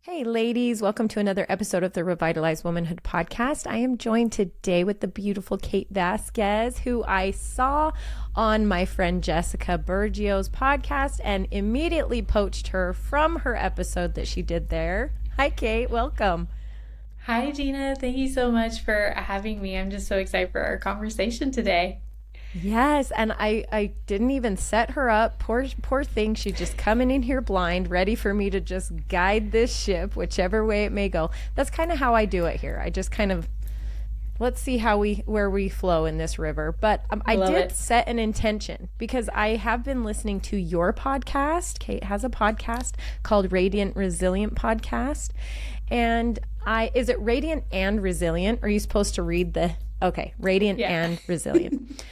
Hey, ladies, welcome to another episode of the Revitalized Womanhood podcast. I am joined today with the beautiful Kate Vazquez, who I saw on my friend Jessica Bergio's podcast and immediately poached her from her episode that she did there. Hi, Kate. Welcome. Hi, Gina. Thank you so much for having me. I'm just so excited for our conversation today. Yes, and I didn't even set her up. Poor thing. She's just coming in here blind, ready for me to just guide this ship whichever way it may go. That's kind of how I do it here. I just kind of let's see where we flow in this river. But I Love did it. set an intention because I have been listening to your podcast. Kate has a podcast called Radiant Resilient Podcast. And I is it Radiant and Resilient? Or are you supposed to read the okay, Radiant Yeah. and Resilient?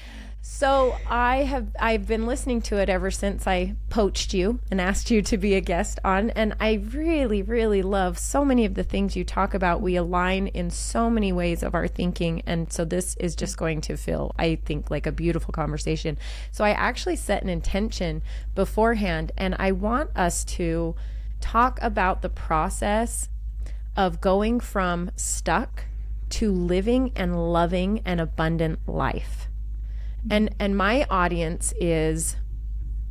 So I've been listening to it ever since I poached you and asked you to be a guest on, and I really, really love so many of the things you talk about. We align in so many ways of our thinking, and so this is just going to feel, I think, like a beautiful conversation. So I actually set an intention beforehand, and I want us to talk about the process of going from stuck to living and loving an abundant life. And my audience is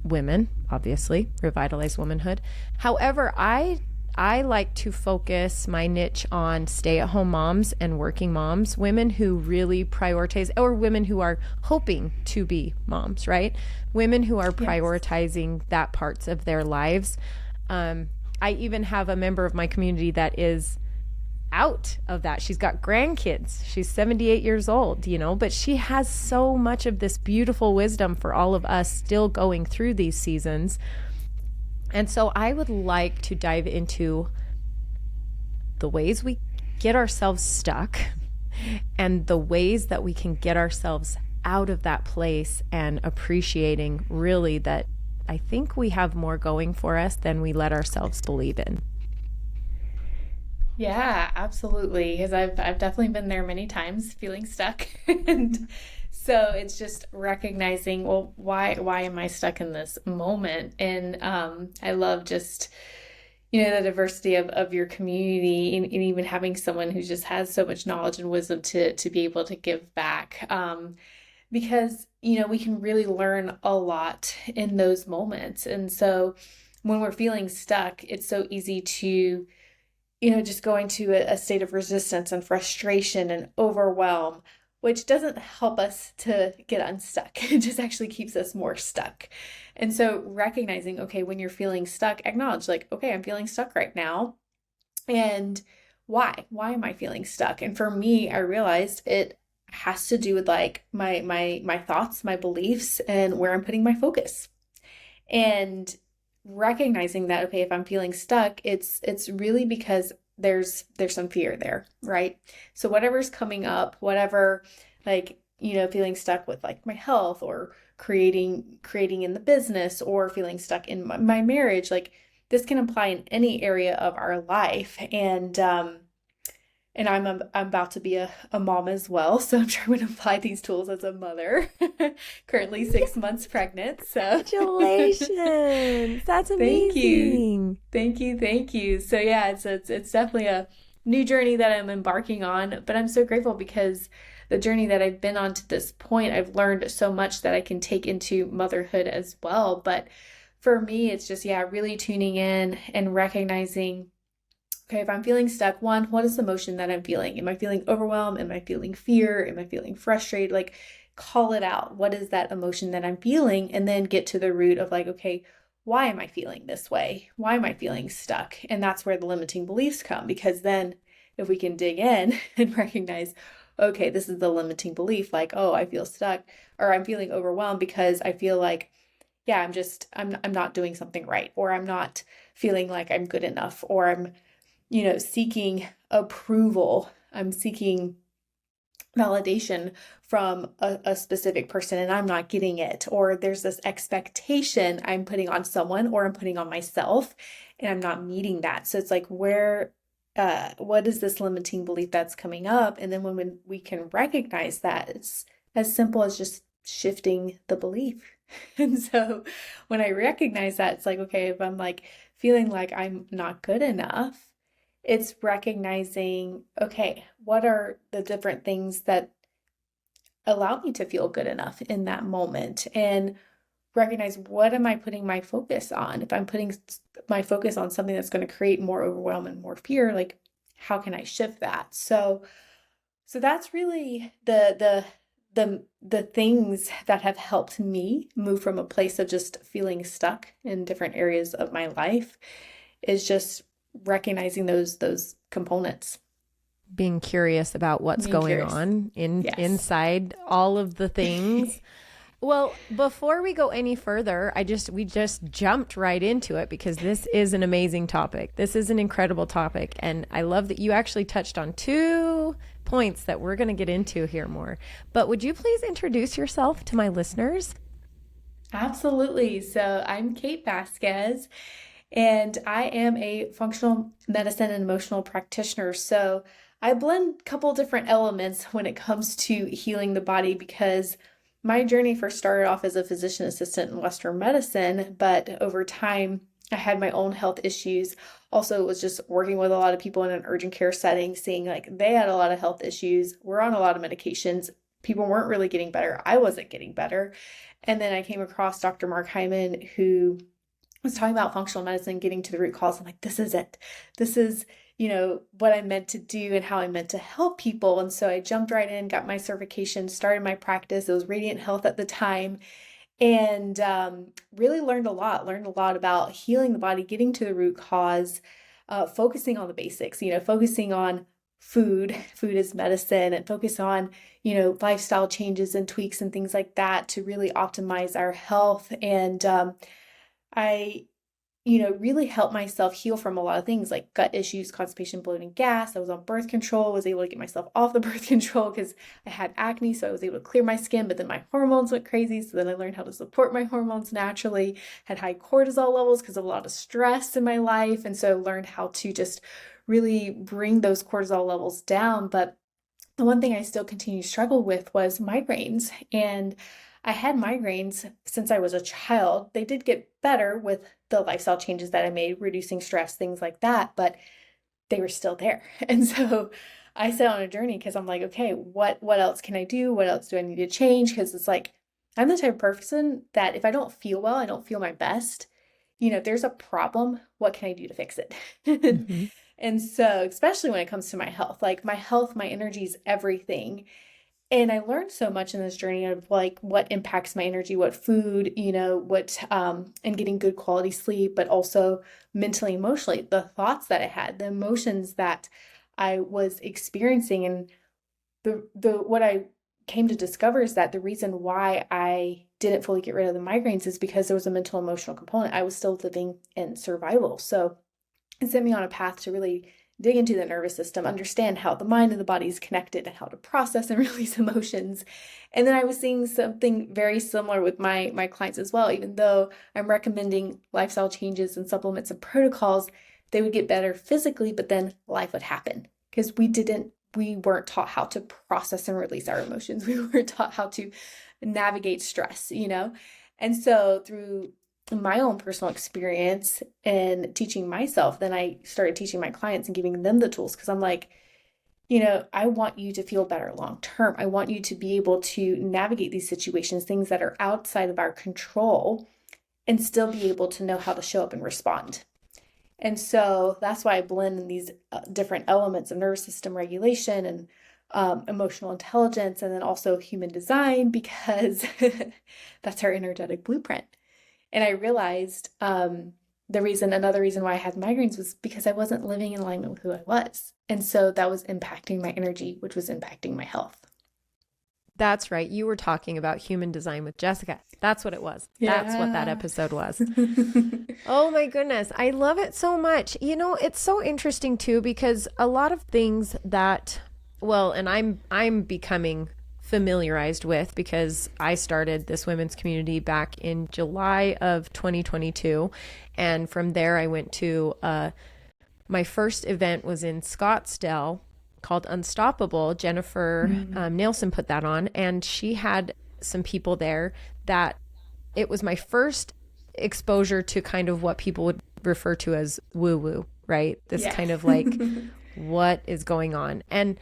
women, obviously, revitalized womanhood. However, I like to focus my niche on stay-at-home moms and working moms, women who really prioritize, or women who are hoping to be moms, right? Women who are prioritizing that parts of their lives. I even have a member of my community that is out of that. She's got grandkids. She's 78 years old, but she has so much of this beautiful wisdom for all of us still going through these seasons. And so I would like to dive into the ways we get ourselves stuck and the ways that we can get ourselves out of that place and appreciating really that I think we have more going for us than we let ourselves believe in. Yeah, absolutely. Because I've definitely been there many times, feeling stuck, and so it's just recognizing, well, why am I stuck in this moment? And I love just the diversity of your community, and even having someone who just has so much knowledge and wisdom to be able to give back. Because we can really learn a lot in those moments, and so when we're feeling stuck, it's so easy to just go into a state of resistance and frustration and overwhelm, which doesn't help us to get unstuck. It just actually keeps us more stuck. And so recognizing, okay, when you're feeling stuck, acknowledge like, okay, I'm feeling stuck right now. And why? Why am I feeling stuck? And for me, I realized it has to do with like my thoughts, my beliefs, and where I'm putting my focus. And recognizing that, okay, if I'm feeling stuck, it's really because there's some fear there, right? So whatever's coming up, whatever, like, feeling stuck with like my health, or creating in the business, or feeling stuck in my marriage, like this can apply in any area of our life. And I'm about to be a mom as well, so I'm sure I'm going to apply these tools as a mother. Currently 6 months pregnant, so Congratulations. That's thank you, amazing. thank you. So yeah, it's definitely a new journey that I'm embarking on, but I'm so grateful because the journey that I've been on to this point, I've learned so much that I can take into motherhood as well. But for me, it's just really tuning in and recognizing, okay, if I'm feeling stuck, one, what is the emotion that I'm feeling? Am I feeling overwhelmed? Am I feeling fear? Am I feeling frustrated? Like, call it out. What is that emotion that I'm feeling? And then get to the root of like, okay, why am I feeling this way? Why am I feeling stuck? And that's where the limiting beliefs come, because then if we can dig in and recognize, okay, this is the limiting belief, like, oh, I feel stuck, or I'm feeling overwhelmed because I feel like, yeah, I'm not doing something right, or I'm not feeling like I'm good enough, or I'm seeking approval. I'm seeking validation from a specific person and I'm not getting it. Or there's this expectation I'm putting on someone or I'm putting on myself and I'm not meeting that. So it's like, what is this limiting belief that's coming up? And then when we can recognize that, it's as simple as just shifting the belief. And so when I recognize that, it's like, okay, if I'm like feeling like I'm not good enough, it's recognizing, okay, what are the different things that allow me to feel good enough in that moment, and recognize, what am I putting my focus on? If I'm putting my focus on something that's going to create more overwhelm and more fear, like how can I shift that? So that's really the things that have helped me move from a place of just feeling stuck in different areas of my life, is just recognizing those components. Being curious about what's Being going curious. on Yes. inside all of the things. Well, before we go any further, we just jumped right into it because this is an amazing topic. This is an incredible topic. And I love that you actually touched on 2 points that we're going to get into here more. But would you please introduce yourself to my listeners? Absolutely. So I'm Kate Vazquez, and I am a functional medicine and emotional practitioner. So I blend a couple different elements when it comes to healing the body, because my journey first started off as a physician assistant in Western medicine, but over time, I had my own health issues. Also, was just working with a lot of people in an urgent care setting, seeing like they had a lot of health issues, were on a lot of medications. People weren't really getting better. I wasn't getting better. And then I came across Dr. Mark Hyman, who was talking about functional medicine, getting to the root cause. I'm like, this is it. This is, what I meant to do and how I meant to help people. And so I jumped right in, got my certification, started my practice. It was Radiant Health at the time, and really learned a lot about healing the body, getting to the root cause, focusing on the basics, focusing on food is medicine, and focus on, lifestyle changes and tweaks and things like that to really optimize our health. And I really helped myself heal from a lot of things like gut issues, constipation, bloating, gas. I was on birth control, was able to get myself off the birth control because I had acne. So I was able to clear my skin, but then my hormones went crazy. So then I learned how to support my hormones naturally, had high cortisol levels because of a lot of stress in my life. And so I learned how to just really bring those cortisol levels down. But the one thing I still continue to struggle with was migraines. And I had migraines since I was a child. They did get better with the lifestyle changes that I made, reducing stress, things like that, but they were still there. And so I set on a journey because I'm like, okay, what else can I do? What else do I need to change? Because it's like, I'm the type of person that if I don't feel well, I don't feel my best. If there's a problem, what can I do to fix it? Mm-hmm. And so, especially when it comes to my health, like my health, my energy is everything. And I learned so much in this journey of like what impacts my energy, what food, and getting good quality sleep, but also mentally, emotionally, the thoughts that I had, the emotions that I was experiencing. And what I came to discover is that the reason why I didn't fully get rid of the migraines is because there was a mental emotional component. I was still living in survival. So it set me on a path to really dig into the nervous system, understand how the mind and the body is connected and how to process and release emotions. And then I was seeing something very similar with my clients as well. Even though I'm recommending lifestyle changes and supplements and protocols, they would get better physically, but then life would happen because we weren't taught how to process and release our emotions. We weren't taught how to navigate stress, And so through my own personal experience and teaching myself, then I started teaching my clients and giving them the tools because I'm like, I want you to feel better long term. I want you to be able to navigate these situations, things that are outside of our control, and still be able to know how to show up and respond. And so that's why I blend in these different elements of nervous system regulation and emotional intelligence, and then also human design, because that's our energetic blueprint. And I realized another reason why I had migraines was because I wasn't living in alignment with who I was. And so that was impacting my energy, which was impacting my health. That's right. You were talking about human design with Jessica. That's what it was. Yeah. That's what that episode was. Oh my goodness. I love it so much. It's so interesting too, because a lot of things that, and I'm becoming familiarized with because I started this women's community back in July of 2022. And from there I went to, my first event was in Scottsdale called Unstoppable. Jennifer Nielsen put that on, and she had some people there that it was my first exposure to kind of what people would refer to as woo woo, right? This Yeah. kind of like, what is going on? And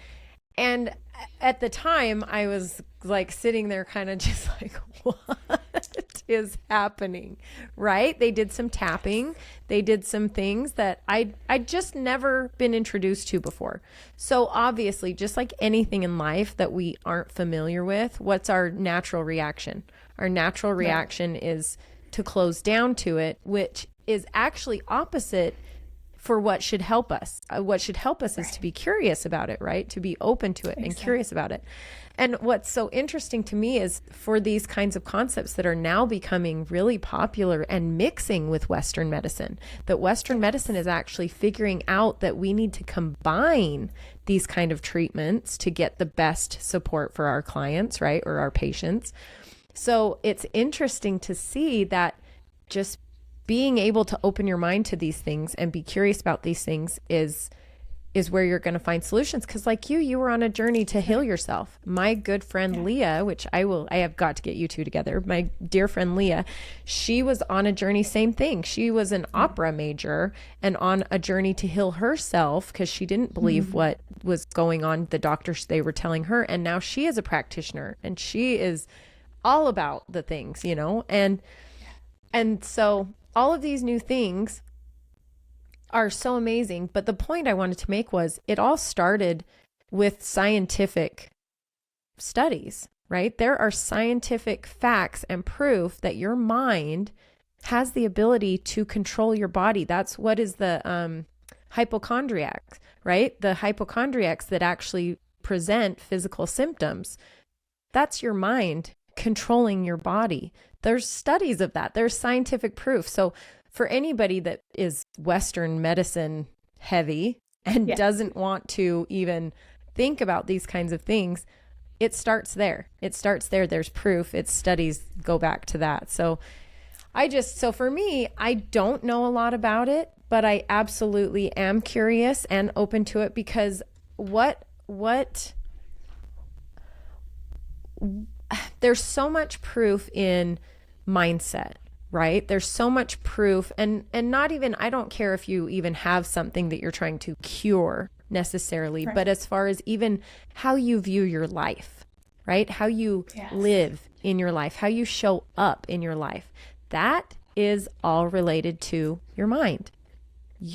at the time I was like sitting there kind of just like, what is happening? Right? They did some tapping. They did some things that I'd just never been introduced to before. So obviously, just like anything in life that we aren't familiar with, what's our natural reaction? Our natural reaction is to close down to it, which is actually opposite for what should help us. What should help us is to be curious about it, right? To be open to it and curious about it. And what's so interesting to me is for these kinds of concepts that are now becoming really popular and mixing with Western medicine, that Western medicine is actually figuring out that we need to combine these kind of treatments to get the best support for our clients, right? Or our patients. So it's interesting to see that just being able to open your mind to these things and be curious about these things is where you're going to find solutions. Because like you were on a journey to heal yourself. My good friend Leah, which I have got to get you two together. My dear friend Leah, she was on a journey, same thing. She was an opera major and on a journey to heal herself because she didn't believe what was going on. The doctors, they were telling her, and now she is a practitioner and she is all about the things, you know, and so all of these new things are so amazing. But the point I wanted to make was it all started with scientific studies, right? There are scientific facts and proof that your mind has the ability to control your body. That's what is the hypochondriacs, right? The hypochondriacs that actually present physical symptoms. That's your mind controlling your body. There's studies of that. There's scientific proof. So for anybody that is Western medicine heavy and doesn't want to even think about these kinds of things, it starts there. It starts there. There's proof. Its studies go back to that. So for me, I don't know a lot about it, but I absolutely am curious and open to it because there's so much proof in mindset, right? There's so much proof and not even, I don't care if you even have something that you're trying to cure necessarily, but as far as even how you view your life, right? How you live in your life, how you show up in your life, that is all related to your mind.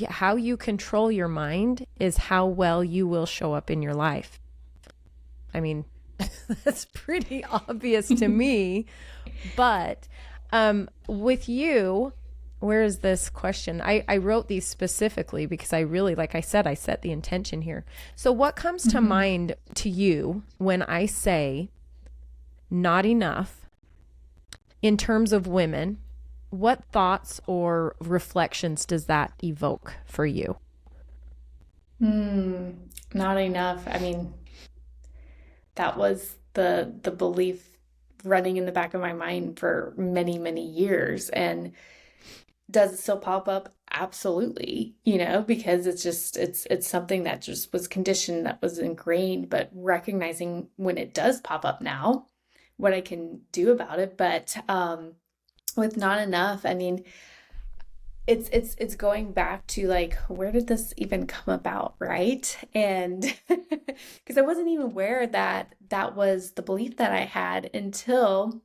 How you control your mind is how well you will show up in your life. I mean, that's pretty obvious to me, but with you, where is this question? I wrote these specifically because I really, like I said, I set the intention here. So what comes to mind to you when I say not enough in terms of women? What thoughts or reflections does that evoke for you? Not enough. I mean, that was the belief running in the back of my mind for many, many years. And does it still pop up? Absolutely, because it's something that just was conditioned, that was ingrained, but recognizing when it does pop up now, what I can do about it. But with not enough, I mean, it's going back to like, where did this even come about, right? And because I wasn't even aware that that was the belief that I had until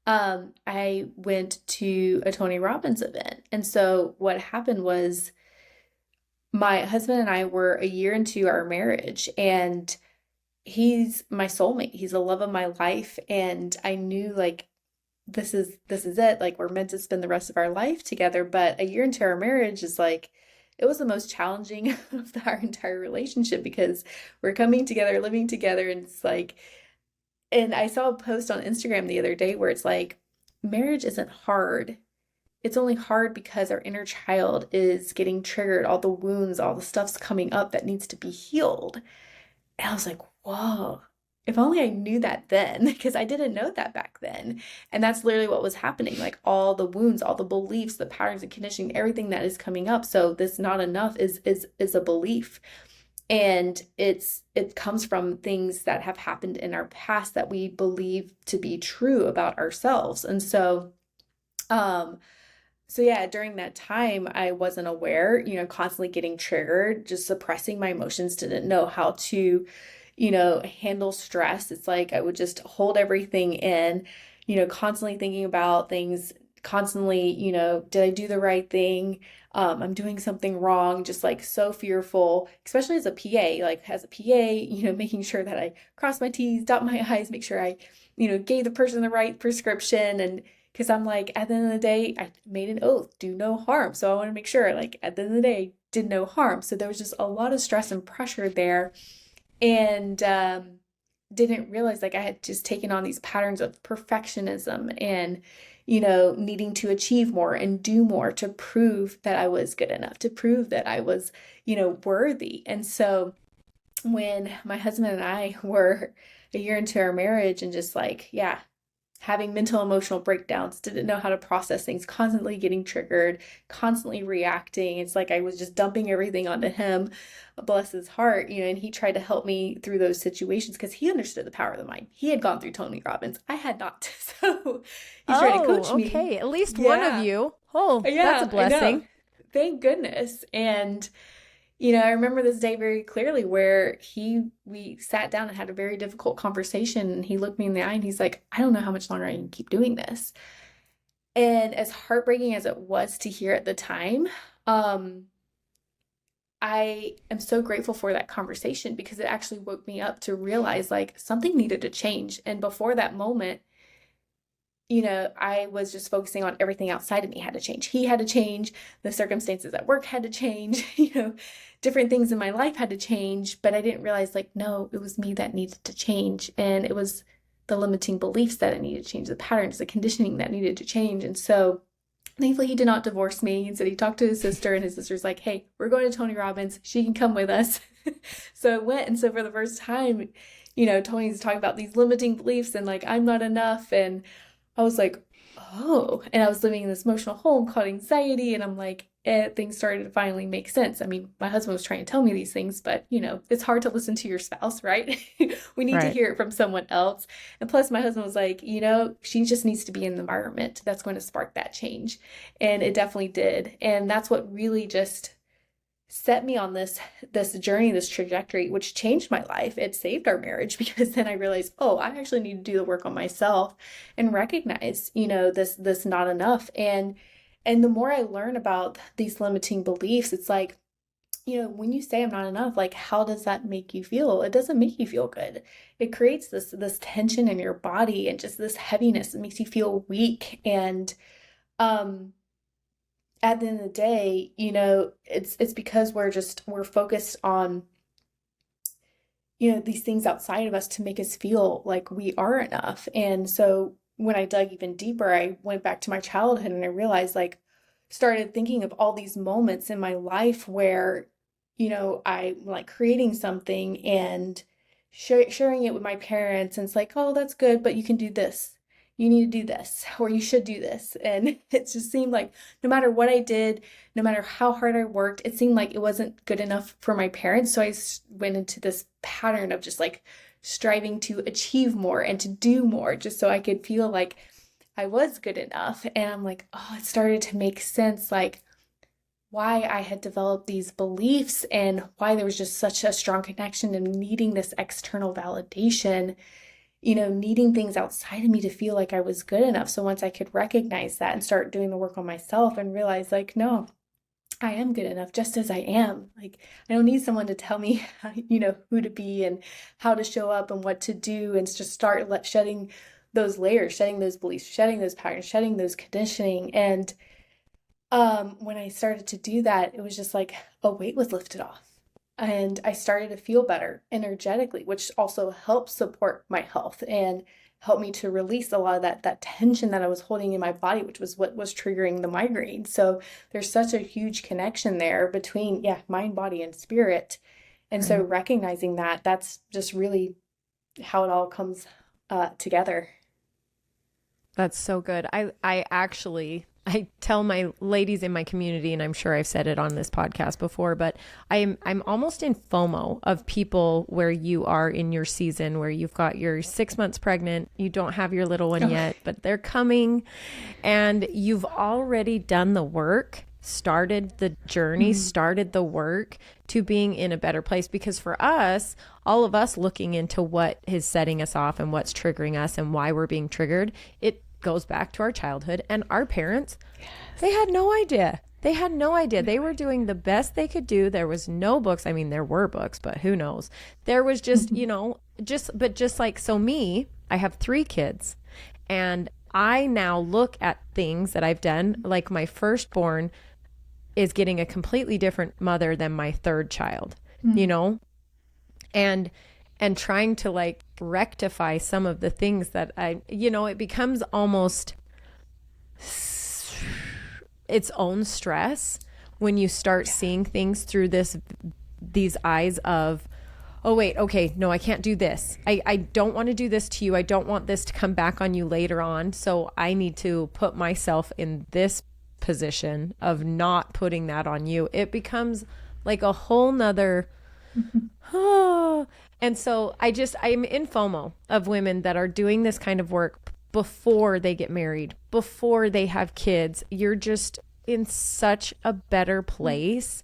I went to a Tony Robbins event. And so what happened was my husband and I were a year into our marriage, and he's my soulmate. He's the love of my life. And I knew like, this is it. Like, we're meant to spend the rest of our life together. But a year into our marriage is like, it was the most challenging of our entire relationship because we're coming together, living together. And it's like, and I saw a post on Instagram the other day where it's like, marriage isn't hard. It's only hard because our inner child is getting triggered, all the wounds, all the stuff's coming up that needs to be healed. And I was like, whoa, if only I knew that then, because I didn't know that back then. And that's literally what was happening. Like all the wounds, all the beliefs, the patterns and conditioning, everything that is coming up. So this not enough is a belief. And it comes from things that have happened in our past that we believe to be true about ourselves. And so So yeah, during that time, I wasn't aware, constantly getting triggered, just suppressing my emotions, didn't know how to, handle stress. It's like I would just hold everything in, constantly thinking about things, constantly, did I do the right thing? I'm doing something wrong, just like so fearful, especially as a PA, like as a PA, making sure that I cross my T's, dot my I's, make sure I, gave the person the right prescription. And because I'm like, at the end of the day, I made an oath, do no harm. So I want to make sure, like, at the end of the day, did no harm. So there was just a lot of stress and pressure there. And didn't realize like I had just taken on these patterns of perfectionism and, needing to achieve more and do more to prove that I was good enough, to prove that I was, worthy. And so when my husband and I were a year into our marriage and just like, yeah, having mental emotional breakdowns, didn't know how to process things, constantly getting triggered, constantly reacting. It's like I was just dumping everything onto him, bless his heart, and he tried to help me through those situations because he understood the power of the mind. He had gone through Tony Robbins. I had not. So he's trying to Oh, coach me. okay. At least one of Yeah. you. Oh, that's a Yeah, I know. blessing. Thank goodness. And I remember this day very clearly where we sat down and had a very difficult conversation, and he looked me in the eye and he's like, I don't know how much longer I can keep doing this. And as heartbreaking as it was to hear at the time, um, I am so grateful for that conversation because it actually woke me up to realize like something needed to change. And before that moment, I was just focusing on everything outside of me had to change. He had to change, the circumstances at work had to change, different things in my life had to change, but I didn't realize like, no, it was me that needed to change. And it was the limiting beliefs that I needed to change, the patterns, the conditioning that needed to change. And so thankfully he did not divorce me. Instead, he talked to his sister, and his sister's like, hey, we're going to Tony Robbins. She can come with us. So I went. And so for the first time, Tony's talking about these limiting beliefs and like, I'm not enough. And I was like, oh, and I was living in this emotional home called anxiety, and I'm like, things started to finally make sense. I mean, my husband was trying to tell me these things, but it's hard to listen to your spouse, right? We need to Right. hear it from someone else. And plus, my husband was like, she just needs to be in the environment that's going to spark that change. And it definitely did. And that's what really just set me on this journey, this trajectory, which changed my life. It saved our marriage because then I realized, oh, I actually need to do the work on myself and recognize, this not enough. And the more I learn about these limiting beliefs, it's like, when you say I'm not enough, like how does that make you feel? It doesn't make you feel good. It creates this tension in your body and just this heaviness. It makes you feel weak. And um at the end of the day, it's because we're focused on, these things outside of us to make us feel like we are enough. And so when I dug even deeper, I went back to my childhood and I realized like started thinking of all these moments in my life where, I like creating something and sharing it with my parents, and it's like, oh, that's good, but you can do this. You need to do this, or you should do this. And it just seemed like no matter what I did, no matter how hard I worked, it seemed like it wasn't good enough for my parents. So I went into this pattern of just like striving to achieve more and to do more just so I could feel like I was good enough. And I'm like, oh, it started to make sense, like why I had developed these beliefs and why there was just such a strong connection and needing this external validation, needing things outside of me to feel like I was good enough. So once I could recognize that and start doing the work on myself and realize, like, no, I am good enough just as I am. Like, I don't need someone to tell me, who to be and how to show up and what to do, and just start shedding those layers, shedding those beliefs, shedding those patterns, shedding those conditioning. And when I started to do that, it was just like a weight was lifted off. And I started to feel better energetically, which also helped support my health and helped me to release a lot of that tension that I was holding in my body, which was what was triggering the migraine. So there's such a huge connection there between, yeah, mind, body, and spirit. And so Right. recognizing that, that's just really how it all comes together. That's so good. I actually I tell my ladies in my community, and I'm sure I've said it on this podcast before, but I'm almost in FOMO of people where you are in your season where you've got your 6 months pregnant, you don't have your little one yet, but they're coming, and you've already done the work, started the journey, started the work to being in a better place. Because for us, all of us looking into what is setting us off and what's triggering us and why we're being triggered, it goes back to our childhood, and our parents, they had no idea. They had no idea. They were doing the best they could do. There was no books. I mean, there were books, but who knows? There was just, you know, just like, so me, I have 3 kids, and I now look at things that I've done. Like my firstborn is getting a completely different mother than my 3rd child, you know, and trying to like rectify some of the things that it becomes almost its own stress when you start seeing things through these eyes of, oh wait, okay, no, I can't do this. I don't want to do this to you. I don't want this to come back on you later on. So I need to put myself in this position of not putting that on you. It becomes like a whole nother and so I'm in FOMO of women that are doing this kind of work before they get married, before they have kids. You're just in such a better place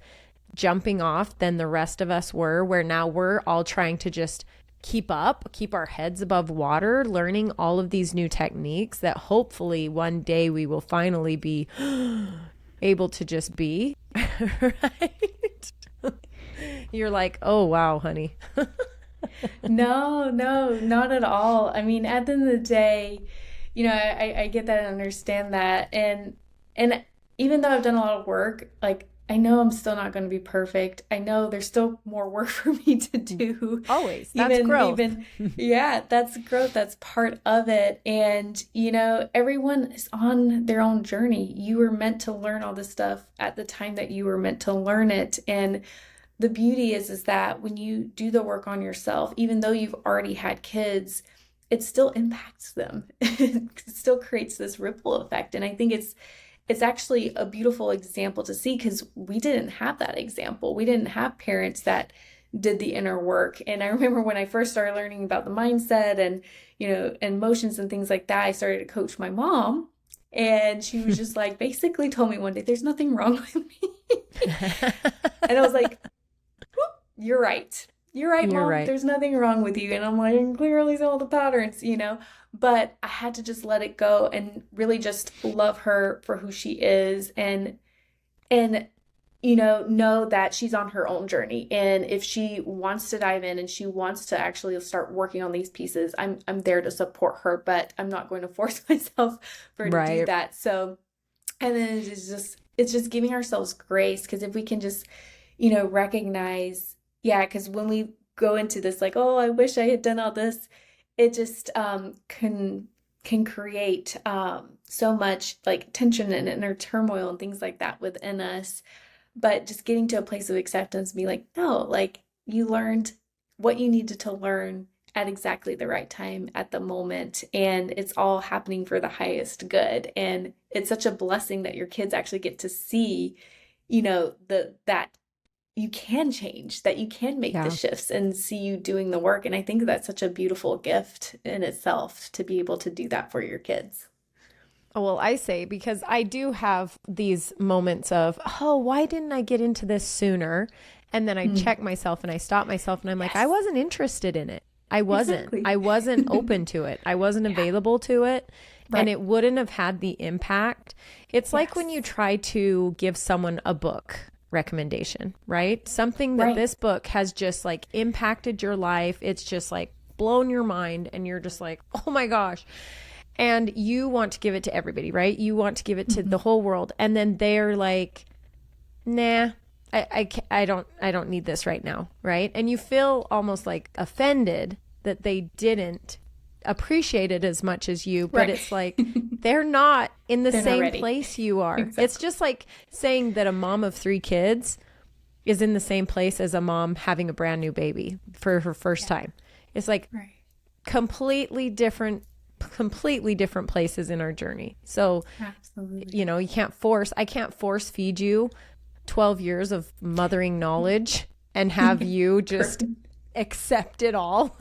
jumping off than the rest of us were, where now we're all trying to just keep our heads above water, learning all of these new techniques that hopefully one day we will finally be able to just be, right? You're like, oh, wow, honey. No, not at all. I mean, at the end of the day, you know, I get that and understand that. And even though I've done a lot of work, like, I know I'm still not going to be perfect. I know there's still more work for me to do. Always. That's growth. Yeah, that's growth. That's part of it. And, you know, everyone is on their own journey. You were meant to learn all this stuff at the time that you were meant to learn it. And the beauty is that when you do the work on yourself, even though you've already had kids, it still impacts them. It still creates this ripple effect. And I think it's actually a beautiful example to see, because we didn't have that example. We didn't have parents that did the inner work. And I remember when I first started learning about the mindset and, you know, and emotions and things like that, I started to coach my mom. And she was just like, basically told me one day, there's nothing wrong with me. And I was like, you're right. You're right, Mom. Right. There's nothing wrong with you. And I'm like, I can clearly see all the patterns, you know, but I had to just let it go and really just love her for who she is, and, you know that she's on her own journey. And if she wants to dive in and she wants to actually start working on these pieces, I'm there to support her, but I'm not going to force myself for her to do that. So, and then it's just giving ourselves grace, because if we can just, you know, recognize, yeah, because when we go into this, like, oh, I wish I had done all this, it just can create so much like tension and inner turmoil and things like that within us. But just getting to a place of acceptance, be like, no, like, you learned what you needed to learn at exactly the right time at the moment, and it's all happening for the highest good. And it's such a blessing that your kids actually get to see, you know, that you can change, that you can make the shifts and see you doing the work. And I think that's such a beautiful gift in itself to be able to do that for your kids. Well, I say, because I do have these moments of, oh, why didn't I get into this sooner? And then I check myself and I stop myself and I'm like, I wasn't interested in it. I wasn't. Exactly. I wasn't open to it. I wasn't available to it. Right. And it wouldn't have had the impact. It's like when you try to give someone a book recommendation, right? Something that this book has just like impacted your life. It's just like blown your mind and you're just like, oh my gosh. And you want to give it to everybody, right? You want to give it to the whole world. And then they're like, nah, I don't need this right now, right? And you feel almost like offended that they didn't appreciate it as much as you, but it's like they're not in the same place you are. Exactly. It's just like saying that a mom of 3 kids is in the same place as a mom having a brand new baby for her first time. It's like completely different completely different places in our journey. So, Absolutely. you know, I can't force feed you 12 years of mothering knowledge and have you just accept it all.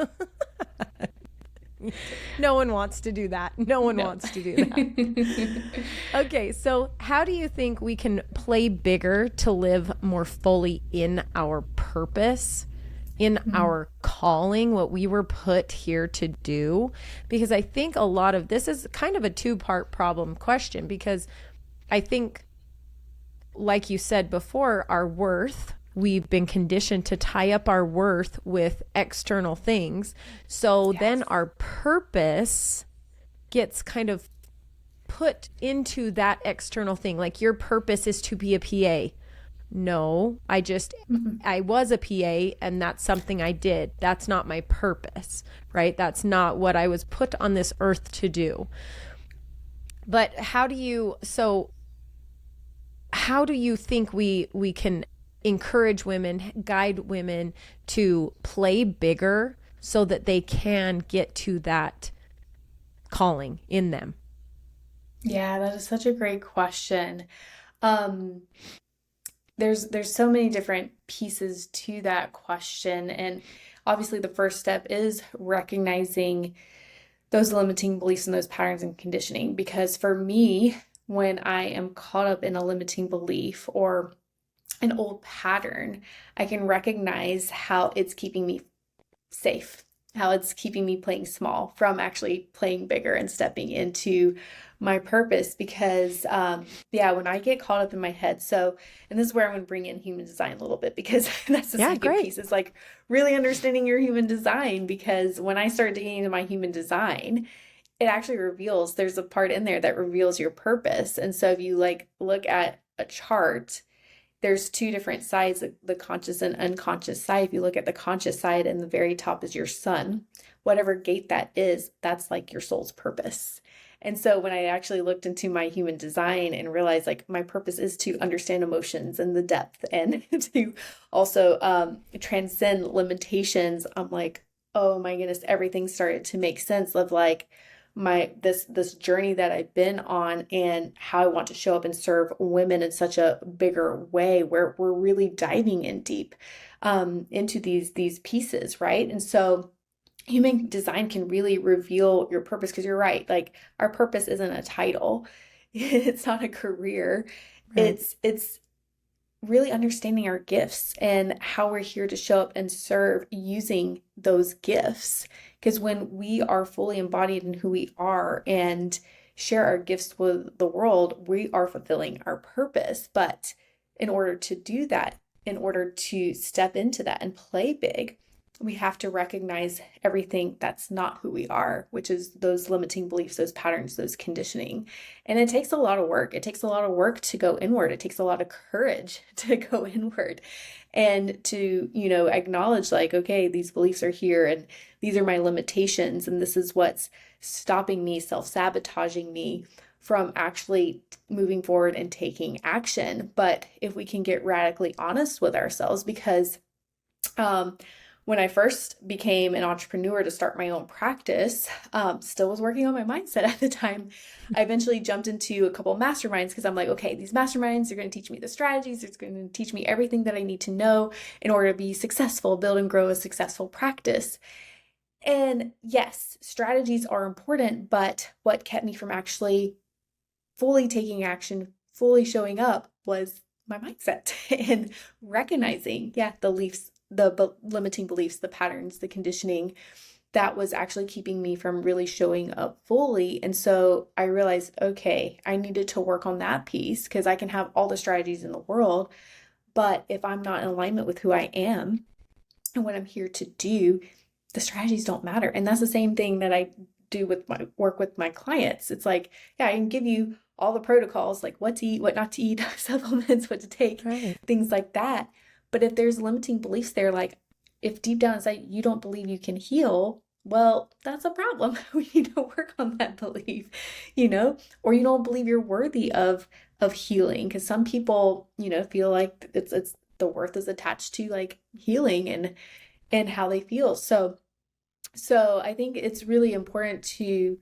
No one wants to do that. No one wants to do that. Okay, so how do you think we can play bigger to live more fully in our purpose, in our calling, what we were put here to do? Because I think a lot of this is kind of a two-part problem question, because I think, like you said before, our worth, we've been conditioned to tie up our worth with external things. So then our purpose gets kind of put into that external thing. Like, your purpose is to be a PA. No, I was a PA and that's something I did. That's not my purpose, right? That's not what I was put on this earth to do. But how do you think we can encourage women, guide women to play bigger so that they can get to that calling in them? Yeah, that is such a great question. Um, there's so many different pieces to that question, and obviously the first step is recognizing those limiting beliefs and those patterns and conditioning. Because for me, when I am caught up in a limiting belief or an old pattern, I can recognize how it's keeping me safe, how it's keeping me playing small from actually playing bigger and stepping into my purpose. Because yeah, when I get caught up in my head, so, and this is where I'm going to bring in human design a little bit, because that's the second piece, is like really understanding your human design. Because when I start digging into my human design, it actually reveals, there's a part in there that reveals your purpose. And so if you like look at a chart, there's two different sides, the conscious and unconscious side. If you look at the conscious side, and the very top is your sun, whatever gate that is, that's like your soul's purpose. And so when I actually looked into my human design and realized like my purpose is to understand emotions and the depth, and to also transcend limitations, I'm like, oh my goodness, everything started to make sense of like this journey that I've been on, and how I want to show up and serve women in such a bigger way, where we're really diving in deep into these pieces, right? And so human design can really reveal your purpose, because you're right, like our purpose isn't a title. It's not a career. Right. It's really understanding our gifts and how we're here to show up and serve using those gifts. Because when we are fully embodied in who we are and share our gifts with the world, we are fulfilling our purpose. But in order to do that, in order to step into that and play big, we have to recognize everything that's not who we are, which is those limiting beliefs, those patterns, those conditioning. And it takes a lot of work. It takes a lot of work to go inward. It takes a lot of courage to go inward and to, acknowledge like, okay, these beliefs are here and these are my limitations. And this is what's stopping me, self-sabotaging me from actually moving forward and taking action. But if we can get radically honest with ourselves, because, when I first became an entrepreneur to start my own practice, still was working on my mindset at the time. I eventually jumped into a couple of masterminds, because I'm like, okay, these masterminds are going to teach me the strategies. It's going to teach me everything that I need to know in order to be successful, build and grow a successful practice. And yes, strategies are important, but what kept me from actually fully taking action, fully showing up, was my mindset and recognizing, the limiting beliefs, the patterns, the conditioning that was actually keeping me from really showing up fully. And so I realized, okay, I needed to work on that piece, because I can have all the strategies in the world, but if I'm not in alignment with who I am and what I'm here to do, the strategies don't matter. And that's the same thing that I do with my work with my clients. It's like, yeah, I can give you all the protocols, like what to eat, what not to eat, supplements, what to take, things like that. But if there's limiting beliefs there, like if deep down inside you don't believe you can heal, well, that's a problem. We need to work on that belief, or you don't believe you're worthy of healing. Because some people, feel like it's the worth is attached to like healing and how they feel. So So I think it's really important to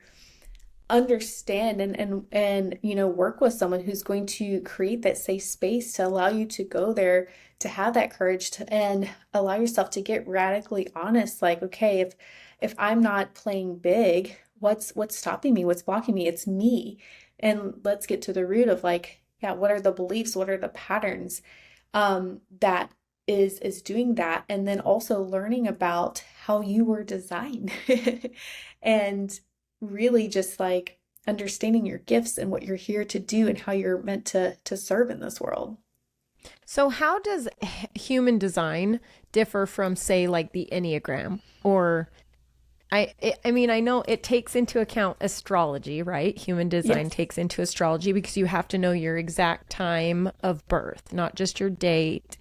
understand and work with someone who's going to create that safe space to allow you to go there, to have that courage to, and allow yourself to get radically honest, like, okay, if I'm not playing big, what's stopping me, what's blocking me? It's me. And let's get to the root of, like, yeah, what are the beliefs, what are the patterns that is doing that, and then also learning about how you were designed and really just like understanding your gifts and what you're here to do and how you're meant to serve in this world. So how does human design differ from, say, like the Enneagram? Or I mean, I know it takes into account astrology, right? Human design Yes. takes into astrology because you have to know your exact time of birth, not just your date,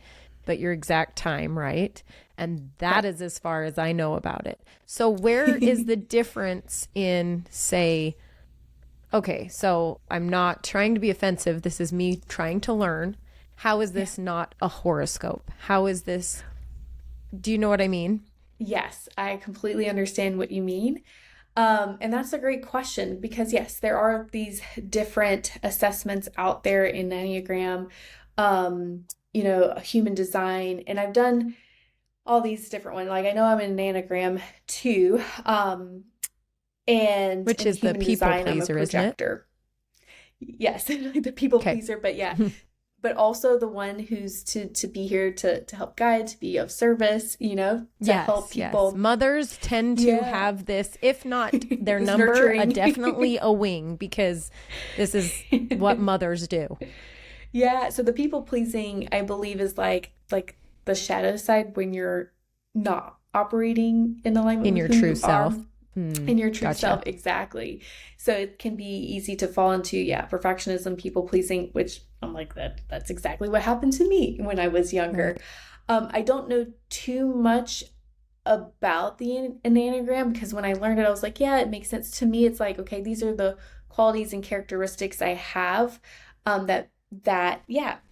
but your exact time, right? And that Right. is as far as I know about it. So where is the difference in, say, okay, so I'm not trying to be offensive. This is me trying to learn. How is Yeah. this not a horoscope? How is this? Do you know what I mean? Yes, I completely understand what you mean. And that's a great question because, yes, there are these different assessments out there in Enneagram, human design, and I've done all these different ones. Like, I know I'm in an Enneagram too, and Which in is the human people design, I'm a pleaser, isn't it? projector. Yes, like the people Okay. pleaser, but yeah, but also the one who's to be here to help guide, to be of service, to help Yes, yes. people. Mothers tend to Yeah. have this, if not their This number, a nurturing. definitely a wing, because this is what mothers do Yeah, so the people pleasing, I believe, is like the shadow side when you're not operating in alignment in with your who true you are. self. Hmm, In your true gotcha. self, exactly. So it can be easy to fall into, yeah, perfectionism, people pleasing, which I'm like, that's exactly what happened to me when I was Right. younger. I don't know too much about the Enneagram because when I learned it, I was like, yeah, it makes sense to me. It's like, okay, these are the qualities and characteristics I have,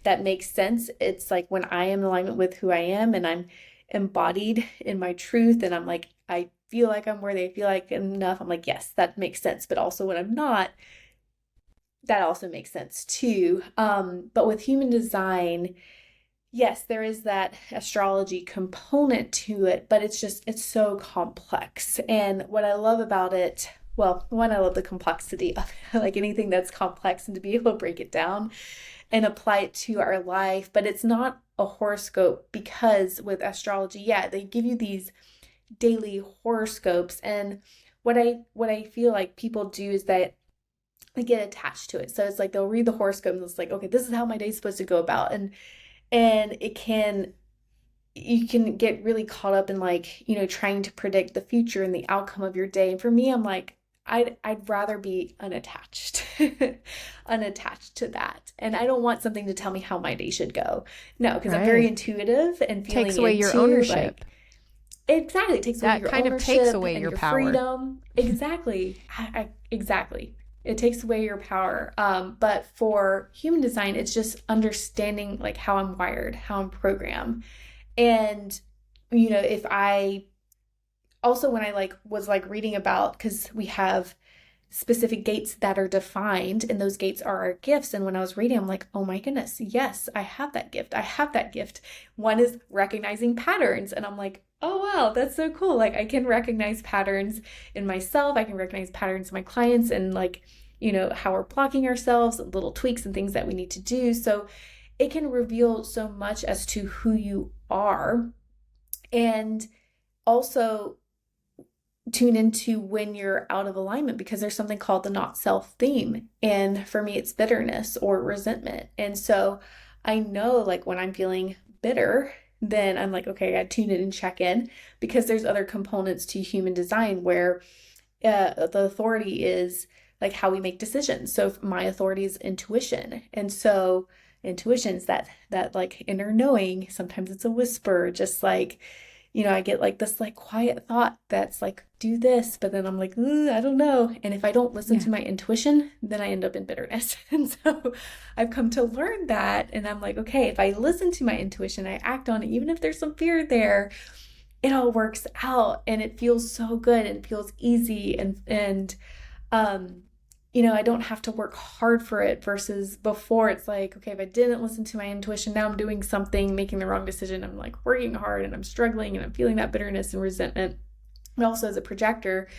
that makes sense. It's like when I am in alignment with who I am and I'm embodied in my truth and I'm like, I feel like I'm worthy, I feel like enough. I'm like, yes, that makes sense. But also when I'm not, that also makes sense too. But with human design, yes, there is that astrology component to it, but it's so complex. And what I love about it, well, one, I love the complexity of it, like anything that's complex and to be able to break it down and apply it to our life. But it's not a horoscope because with astrology, yeah, they give you these daily horoscopes. And what I feel like people do is that they get attached to it. So it's like they'll read the horoscope and it's like, okay, this is how my day's supposed to go about. And it can you can get really caught up in, like, trying to predict the future and the outcome of your day. And for me, I'm like, I'd rather be unattached, unattached to that. And I don't want something to tell me how my day should go. No, because I'm very Right. intuitive and Takes feeling away your into, like, ownership. exactly, it takes away That your kind of takes ownership away and your your power. freedom. Exactly. Exactly. It takes away your power. But for human design, it's just understanding, like, how I'm wired, how I'm programmed. And, if I also, when I like was like reading about, because we have specific gates that are defined and those gates are our gifts, and when I was reading, I'm like, oh my goodness, yes, I have that gift, I have that gift. One is recognizing patterns, and I'm like, oh wow, that's so cool. Like, I can recognize patterns in myself, I can recognize patterns in my clients, and, like, how we're blocking ourselves, little tweaks and things that we need to do. So it can reveal so much as to who you are, and also tune into when you're out of alignment, because there's something called the not self theme. And for me, it's bitterness or resentment. And so I know, like, when I'm feeling bitter, then I'm like, okay, I gotta tune in and check in, because there's other components to human design where the authority is like how we make decisions. So my authority is intuition. And so intuition's that like inner knowing. Sometimes it's a whisper, just like, I get like this like quiet thought that's like, do this, but then I'm like, ooh, I don't know. And if I don't listen Yeah. to my intuition, then I end up in bitterness. And so I've come to learn that. And I'm like, okay, if I listen to my intuition, I act on it, even if there's some fear there, it all works out and it feels so good and it feels easy and um I don't have to work hard for it versus before it's like, okay, if I didn't listen to my intuition, now I'm doing something, making the wrong decision. I'm like working hard and I'm struggling and I'm feeling that bitterness and resentment. And also as a projector,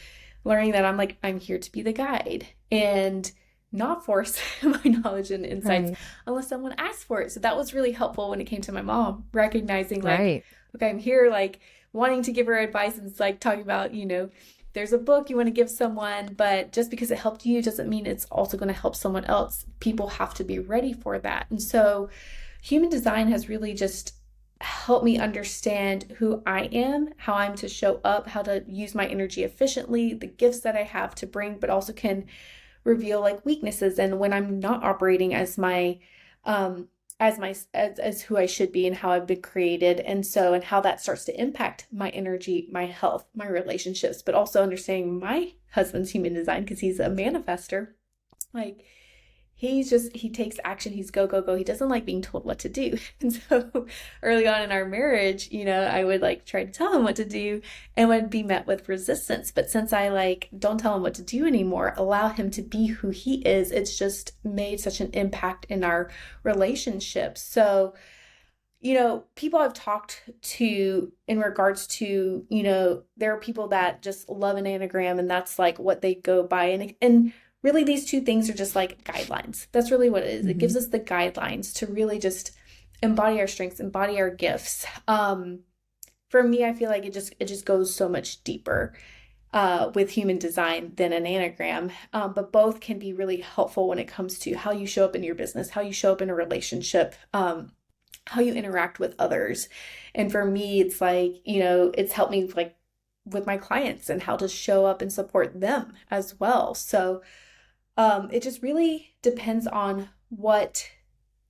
learning that I'm here to be the guide and not force my knowledge and insights Right. unless someone asks for it. So that was really helpful when it came to my mom, recognizing like, Right. okay, I'm here like wanting to give her advice and it's like talking about, there's a book you want to give someone, but just because it helped you doesn't mean it's also going to help someone else. People have to be ready for that. And so human design has really just helped me understand who I am, how I'm to show up, how to use my energy efficiently, the gifts that I have to bring, but also can reveal like weaknesses and when I'm not operating as my as who I should be and how I've been created. And how that starts to impact my energy, my health, my relationships, but also understanding my husband's human design because he's a manifester. Like he takes action. He's go, go, go. He doesn't like being told what to do. And so early on in our marriage, I would like try to tell him what to do and would be met with resistance. But since I like don't tell him what to do anymore, allow him to be who he is, it's just made such an impact in our relationship. So, people I've talked to in regards to, there are people that just love an anagram and that's like what they go by. And really, these two things are just like guidelines. That's really what it is. It gives us the guidelines to really just embody our strengths, embody our gifts. For me, I feel like it just goes so much deeper with human design than an anagram. But both can be really helpful when it comes to how you show up in your business, how you show up in a relationship, how you interact with others. And for me, it's like, it's helped me like with my clients and how to show up and support them as well. So it just really depends on what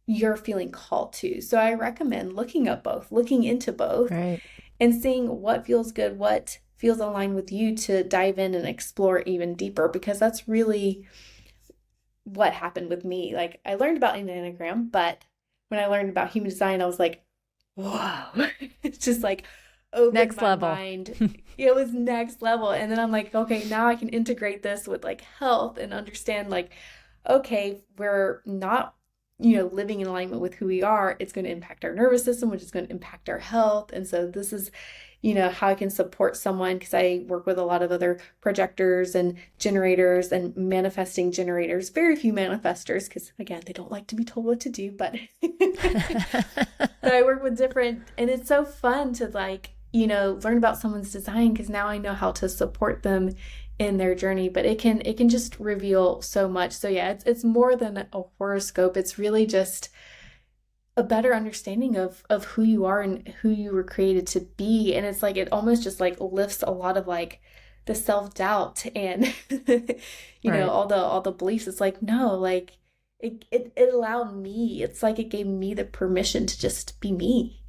you're feeling called to. So I recommend looking up both, looking into both, Right. and seeing what feels good, what feels aligned with you to dive in and explore even deeper, because that's really what happened with me. Like I learned about an anagram, but when I learned about human design, I was like, wow, it's just like opened Next my level. mind. It was next level. And then I'm like, okay, now I can integrate this with like health and understand like, okay, we're not, living in alignment with who we are. It's going to impact our nervous system, which is going to impact our health. And so this is, how I can support someone because I work with a lot of other projectors and generators and manifesting generators, very few manifestors because again, they don't like to be told what to do, but but I work with different, and it's so fun to like, learn about someone's design because now I know how to support them in their journey, but it can just reveal so much. So yeah, it's more than a horoscope. It's really just a better understanding of who you are and who you were created to be. And it's like it almost just like lifts a lot of like the self-doubt and Right. all the beliefs. It's like no, like it allowed me, it's like it gave me the permission to just be me.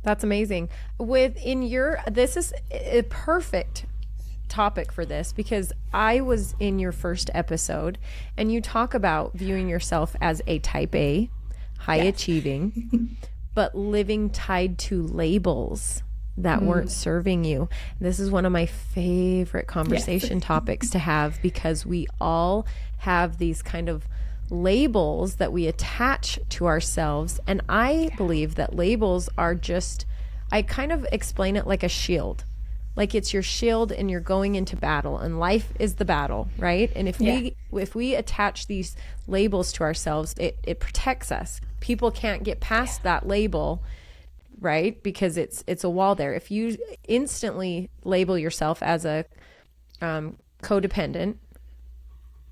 That's amazing. This is a perfect topic for this because I was in your first episode and you talk about viewing yourself as a type A, high Yes. achieving, but living tied to labels that weren't serving you. This is one of my favorite conversation topics to have because we all have these kind of labels that we attach to ourselves. And I believe that labels are just, I kind of explain it like a shield. Like it's your shield and you're going into battle and life is the battle, right? And if we attach these labels to ourselves, it protects us. People can't get past that label, right? Because it's a wall there. If you instantly label yourself as a codependent,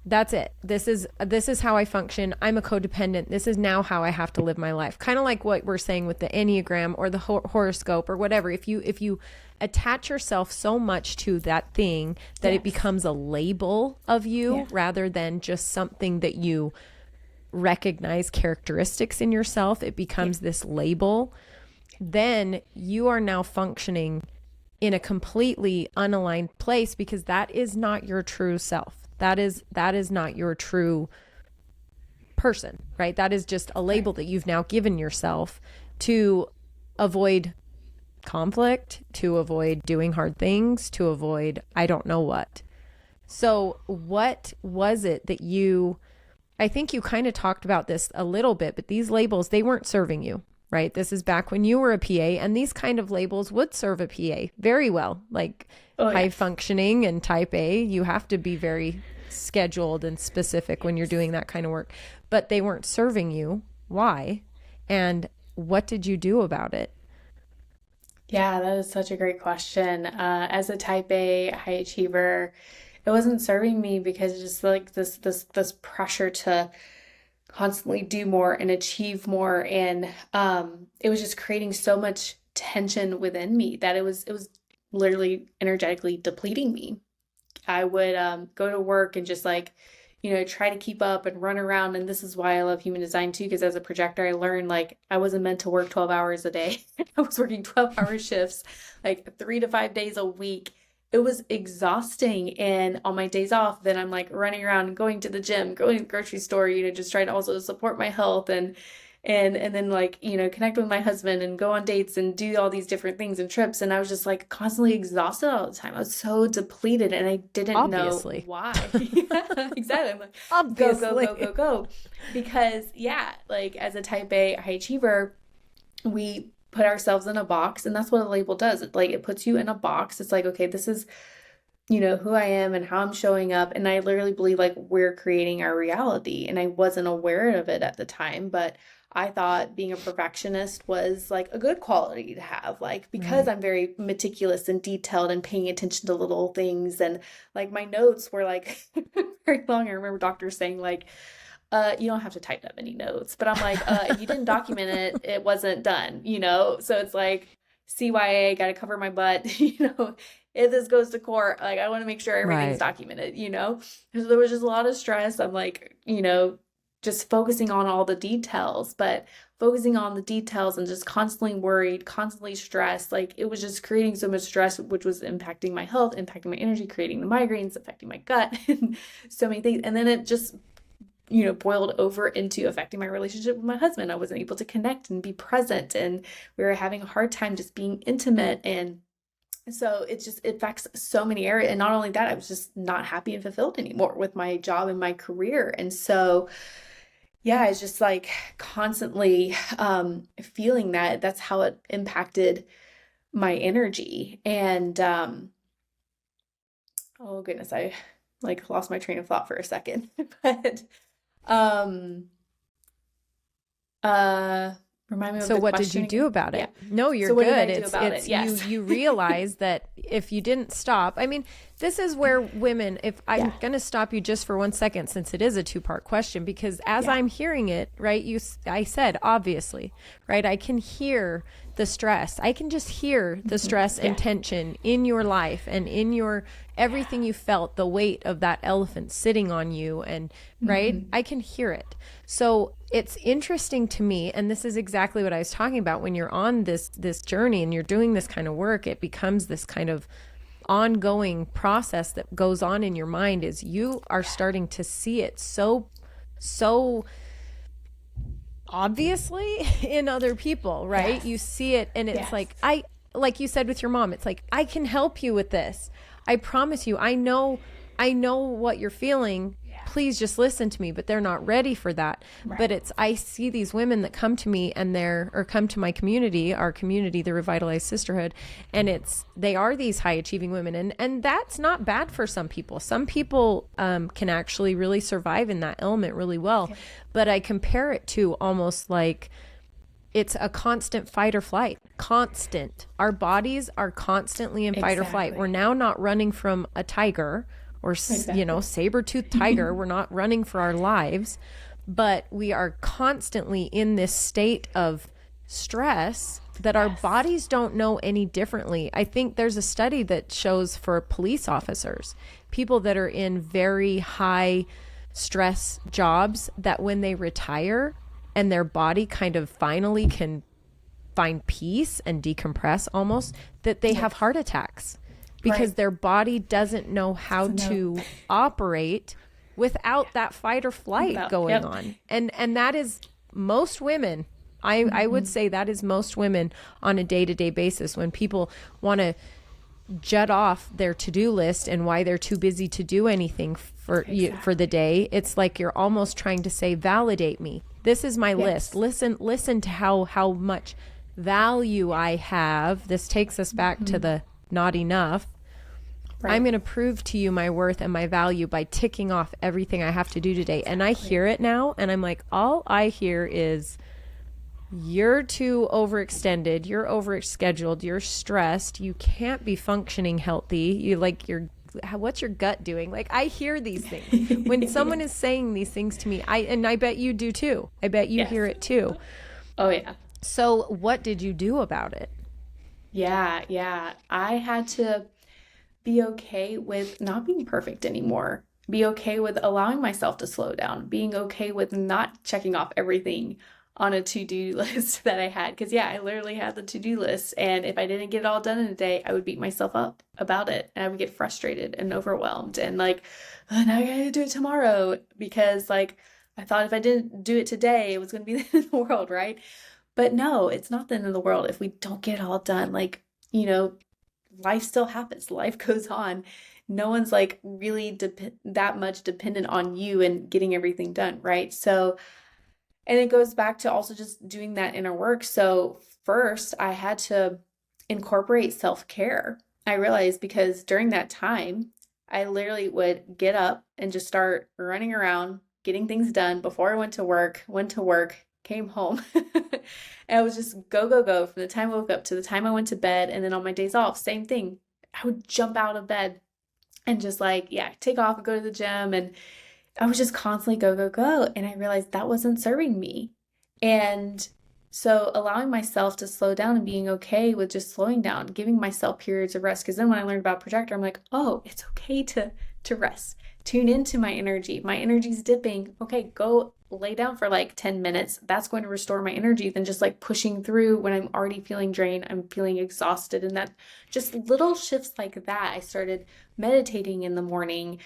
that's it. This is how I function. I'm a codependent. This is now how I have to live my life. Kind of like what we're saying with the Enneagram or the horoscope or whatever. If you attach yourself so much to that thing that it becomes a label of you rather than just something that you recognize characteristics in yourself, it becomes this label. Then you are now functioning in a completely unaligned place because that is not your true self. That is not your true person, right? That is just a label that you've now given yourself to avoid conflict, to avoid doing hard things, to avoid I don't know what. So what was it that I think you kind of talked about this a little bit, but these labels, they weren't serving you, right? This is back when you were a PA, and these kind of labels would serve a PA very well, like high functioning and type A. You have to be very scheduled and specific when you're doing that kind of work, but they weren't serving you. Why? And what did you do about it? Yeah, that is such a great question. As a type A high achiever, it wasn't serving me because just like this pressure to constantly do more and achieve more, and it was just creating so much tension within me that it was literally energetically depleting me. I would go to work and just like, try to keep up and run around. And this is why I love human design too, because as a projector, I learned like I wasn't meant to work 12 hours a day. I was working 12-hour shifts, like 3 to 5 days a week. It was exhausting. And on my days off, then I'm like running around and going to the gym, going to the grocery store, just trying to also support my health and then like, connect with my husband and go on dates and do all these different things and trips. And I was just like constantly exhausted all the time. I was so depleted and I didn't Obviously. know why. Yeah, exactly. I'm like, Obviously. go. Because like as a type A high achiever, we put ourselves in a box, and that's what a label does. It puts you in a box. It's like, okay, this is who I am and how I'm showing up. And I literally believe like we're creating our reality. And I wasn't aware of it at the time, but I thought being a perfectionist was like a good quality to have, like, because I'm very meticulous and detailed and paying attention to little things. And like my notes were like very long. I remember doctors saying like, you don't have to type up any notes, but I'm like, if you didn't document it, it wasn't done, So it's like CYA, got to cover my butt, if this goes to court, like I want to make sure everything's documented, So there was just a lot of stress. I'm like, just focusing on all the details, but focusing on the details and just constantly worried, constantly stressed. Like it was just creating so much stress, which was impacting my health, impacting my energy, creating the migraines, affecting my gut, and so many things. And then it just, boiled over into affecting my relationship with my husband. I wasn't able to connect and be present, and we were having a hard time just being intimate. And so it affects so many areas. And not only that, I was just not happy and fulfilled anymore with my job and my career. And so yeah, it's just like constantly feeling that's how it impacted my energy. And oh goodness, I like lost my train of thought for a second. But remind me of So the what did question you again? do about it? Yeah. No, you're So what did good. I do about it? Yes. You realize that if you didn't stop, I mean, this is where women, if I'm going to stop you just for 1 second, since it is a 2-part question, because as I'm hearing it, right, I said, obviously, right, I can hear the stress. I can just hear the stress and tension in your life and in your, everything you felt, the weight of that elephant sitting on you. And right, I can hear it. So it's interesting to me, and this is exactly what I was talking about. When you're on this journey and you're doing this kind of work, it becomes this kind of ongoing process that goes on in your mind as you are starting to see it so obviously in other people, right? Yes. You see it, and it's like you said with your mom, it's like, I can help you with this. I promise you, I know what you're feeling. Please just listen to me. But they're not ready for that. Right. But I see these women that come to me and come to my community, our community, the Revitalized Sisterhood. And they are these high achieving women. And that's not bad for some people. Some people can actually really survive in that element really well. Okay. But I compare it to almost like it's a constant fight or flight. Constant. Our bodies are constantly in fight or flight. We're now not running from a tiger or, saber-toothed tiger. We're not running for our lives, but we are constantly in this state of stress that our bodies don't know any differently. I think there's a study that shows for police officers, people that are in very high stress jobs, that when they retire and their body kind of finally can find peace and decompress almost, that they have heart attacks. Because their body doesn't know how to operate without that fight or flight going on. And that is most women I would say that is most women on a day-to-day basis. When people want to jut off their to-do list and why they're too busy to do anything for for the day, it's like you're almost trying to say, validate me. This is my list. Listen to how much value I have. This takes us back to the not enough. Right. I'm going to prove to you my worth and my value by ticking off everything I have to do today. And I hear it now, and I'm like, all I hear is, you're too overextended, you're overscheduled, you're stressed, you can't be functioning healthy. What's your gut doing? Like, I hear these things. When someone is saying these things to me, I bet you do too. I bet you hear it too. Oh, yeah. So what did you do about it? Yeah. I had to be okay with not being perfect anymore. Be okay with allowing myself to slow down. Being okay with not checking off everything on a to-do list that I had. Because I literally had the to-do list. And if I didn't get it all done in a day, I would beat myself up about it. And I would get frustrated and overwhelmed. And like, oh, now I gotta do it tomorrow. Because like, I thought if I didn't do it today, it was going to be the end of the world, right? But no, it's not the end of the world if we don't get it all done. Like, life still happens. Life goes on. No one's like really that much dependent on you and getting everything done, right? So, and it goes back to also just doing that inner work. So first, I had to incorporate self-care. I realized because during that time, I literally would get up and just start running around, getting things done before I went to work, came home. And I was just go from the time I woke up to the time I went to bed. And then on my days off, same thing. I would jump out of bed and just take off and go to the gym. And I was just constantly go. And I realized that wasn't serving me. And so allowing myself to slow down and being okay with just slowing down, giving myself periods of rest. Because then when I learned about projector, I'm like, oh, it's okay to rest. Tune into my energy. My energy's dipping. Okay, go lay down for like 10 minutes. That's going to restore my energy than just like pushing through when I'm already feeling drained. I'm feeling exhausted. And that just little shifts like that. I started meditating in the morning,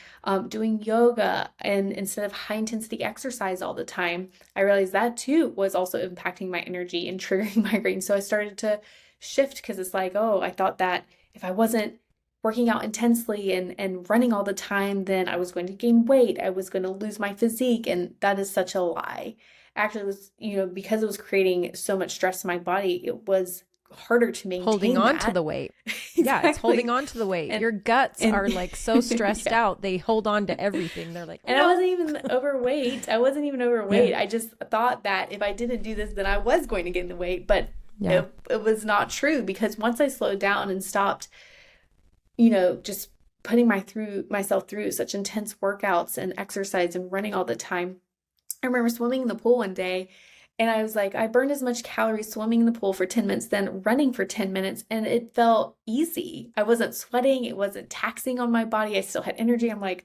doing yoga, and instead of high intensity exercise all the time, I realized that too was also impacting my energy and triggering migraines. So I started to shift because it's like, oh, I thought that if I wasn't working out intensely and running all the time, then I was going to gain weight. I was going to lose my physique. And that is such a lie. Actually, it was, because it was creating so much stress in my body, it was harder to maintain holding on to the weight. Exactly. Yeah, it's holding on to the weight. Your guts are like so stressed out. They hold on to everything. They're like, and I wasn't even overweight. Yeah. I just thought that if I didn't do this, then I was going to gain the weight. But it was not true, because once I slowed down and stopped just putting myself through such intense workouts and exercise and running all the time. I remember swimming in the pool one day, and I was like, I burned as much calories swimming in the pool for 10 minutes than running for 10 minutes. And it felt easy. I wasn't sweating. It wasn't taxing on my body. I still had energy. I'm like,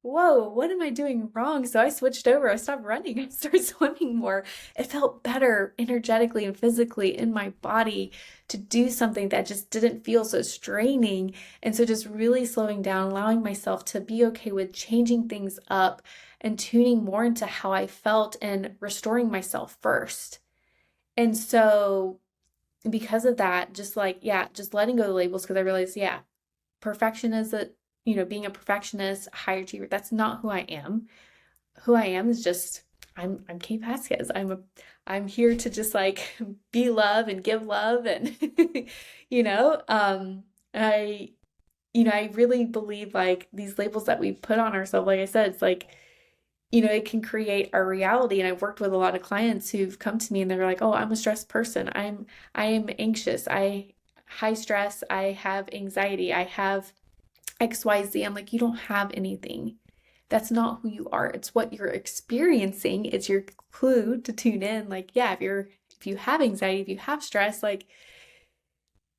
whoa, what am I doing wrong? So I switched over. I stopped running. I started swimming more. It felt better energetically and physically in my body to do something that just didn't feel so straining. And so just really slowing down, allowing myself to be okay with changing things up and tuning more into how I felt and restoring myself first. And so because of that, just letting go of the labels, because I realized, perfection is being a perfectionist, high achiever, that's not who I am. Who I am is just, I'm Kate Vazquez. I'm here to just like be love and give love. And, I really believe like these labels that we put on ourselves, like I said, it's like, it can create our reality. And I've worked with a lot of clients who've come to me and they're like, oh, I'm a stressed person. I am anxious. I high stress. I have anxiety. I have XYZ. I'm like, you don't have anything. That's not who you are. It's what you're experiencing. It's your clue to tune in. Like, if you have anxiety, if you have stress, like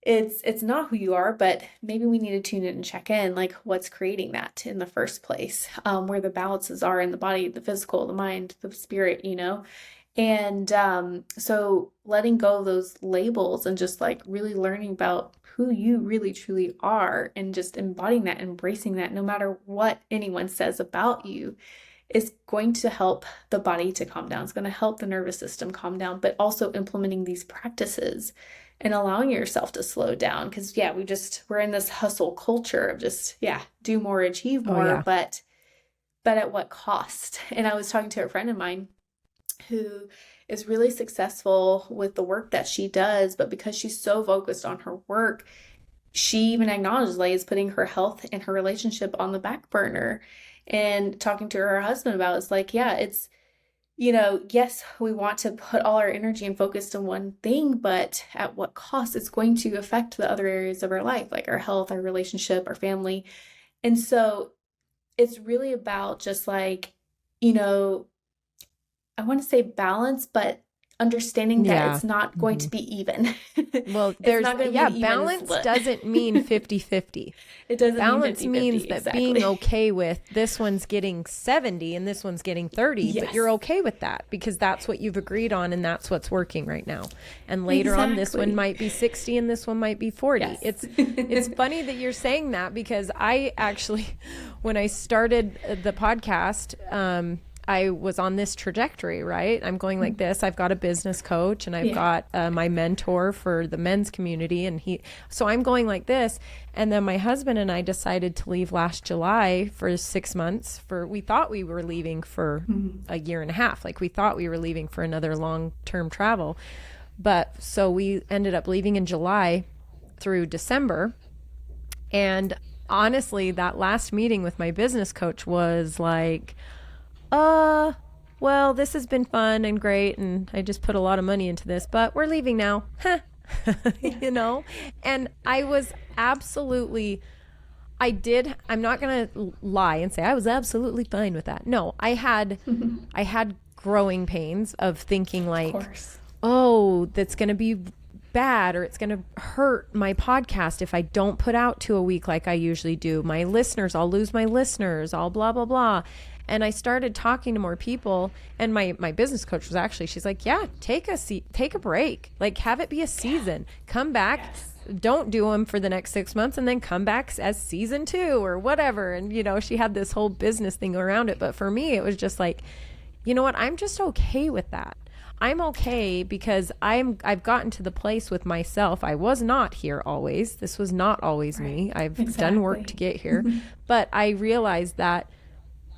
it's not who you are, but maybe we need to tune in and check in, like what's creating that in the first place, where the balances are in the body, the physical, the mind, the spirit, And so letting go of those labels and just like really learning about who you really truly are and just embodying that, embracing that, no matter what anyone says about you, is going to help the body to calm down. It's going to help the nervous system calm down, but also implementing these practices and allowing yourself to slow down. Because we're in this hustle culture of just, do more, achieve more, but at what cost? And I was talking to a friend of mine who is really successful with the work that she does, but because she's so focused on her work, she even acknowledged like is putting her health and her relationship on the back burner. And talking to her husband about it's like, it's, yes, we want to put all our energy and focus to one thing, but at what cost? It's going to affect the other areas of our life, like our health, our relationship, our family. And so it's really about just like, I want to say balance, but understanding that it's not going to be even. Well, there's balance doesn't mean 50-50. It doesn't balance mean 50-50, means that being okay with this one's getting 70 and this one's getting 30, but you're okay with that because that's what you've agreed on and that's what's working right now. And later on, this one might be 60 and this one might be 40. Yes. It's funny that you're saying that because I actually, when I started the podcast, I was on this trajectory, right? I'm going like this. I've got a business coach and I've got my mentor for the men's community. So I'm going like this. And then my husband and I decided to leave last July for 6 months we thought we were leaving for a year and a half. Like we thought we were leaving for another long-term travel. But so we ended up leaving in July through December. And honestly, that last meeting with my business coach was like, well, this has been fun and great, and I just put a lot of money into this, but we're leaving now. And I was absolutely, I'm not going to lie and say I was absolutely fine with that. No, I had growing pains of thinking like, that's going to be bad or it's going to hurt my podcast if I don't put out 2 a week like I usually do. My listeners, I'll lose my listeners, I'll blah, blah, blah. And I started talking to more people, and my business coach was actually, she's like, take a break, like have it be a season, come back, don't do them for the next 6 months and then come back as season 2 or whatever. And, she had this whole business thing around it. But for me, it was just like, you know what? I'm just okay with that. I'm okay because I've gotten to the place with myself. I was not here always. This was not always me. I've done work to get here, but I realized that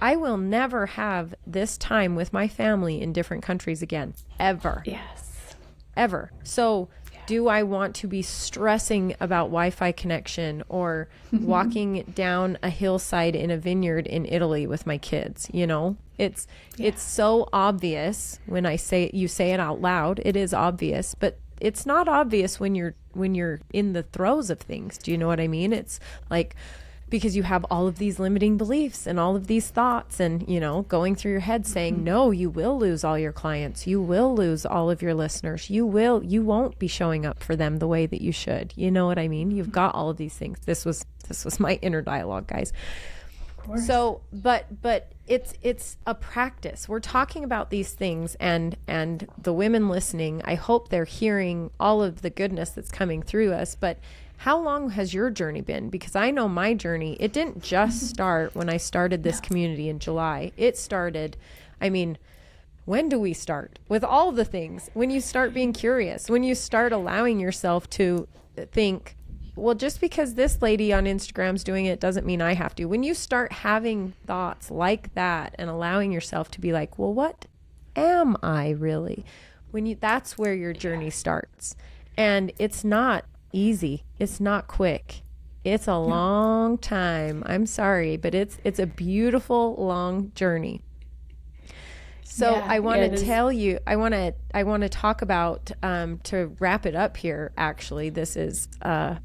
I will never have this time with my family in different countries again, ever. Yes. Ever. So do I want to be stressing about Wi-Fi connection or walking down a hillside in a vineyard in Italy with my kids? It's so obvious when you say it out loud. It is obvious, but it's not obvious when you're in the throes of things. Do you know what I mean? It's like, because you have all of these limiting beliefs and all of these thoughts and, going through your head saying, no, you will lose all your clients. You will lose all of your listeners. You won't be showing up for them the way that you should. You know what I mean? You've got all of these things. This was my inner dialogue, guys. So, but it's a practice. We're talking about these things and the women listening, I hope they're hearing all of the goodness that's coming through us, but how long has your journey been? Because I know my journey, it didn't just start when I started this community in July. It started, when do we start? With all the things. When you start being curious, when you start allowing yourself to think, well, just because this lady on Instagram's doing it doesn't mean I have to. When you start having thoughts like that and allowing yourself to be like, well, what am I really? That's where your journey starts. And it's not easy. It's not quick. It's a long time. I'm sorry, but it's a beautiful long journey. So I want to tell you, I want to talk about, to wrap it up here, actually, this is, I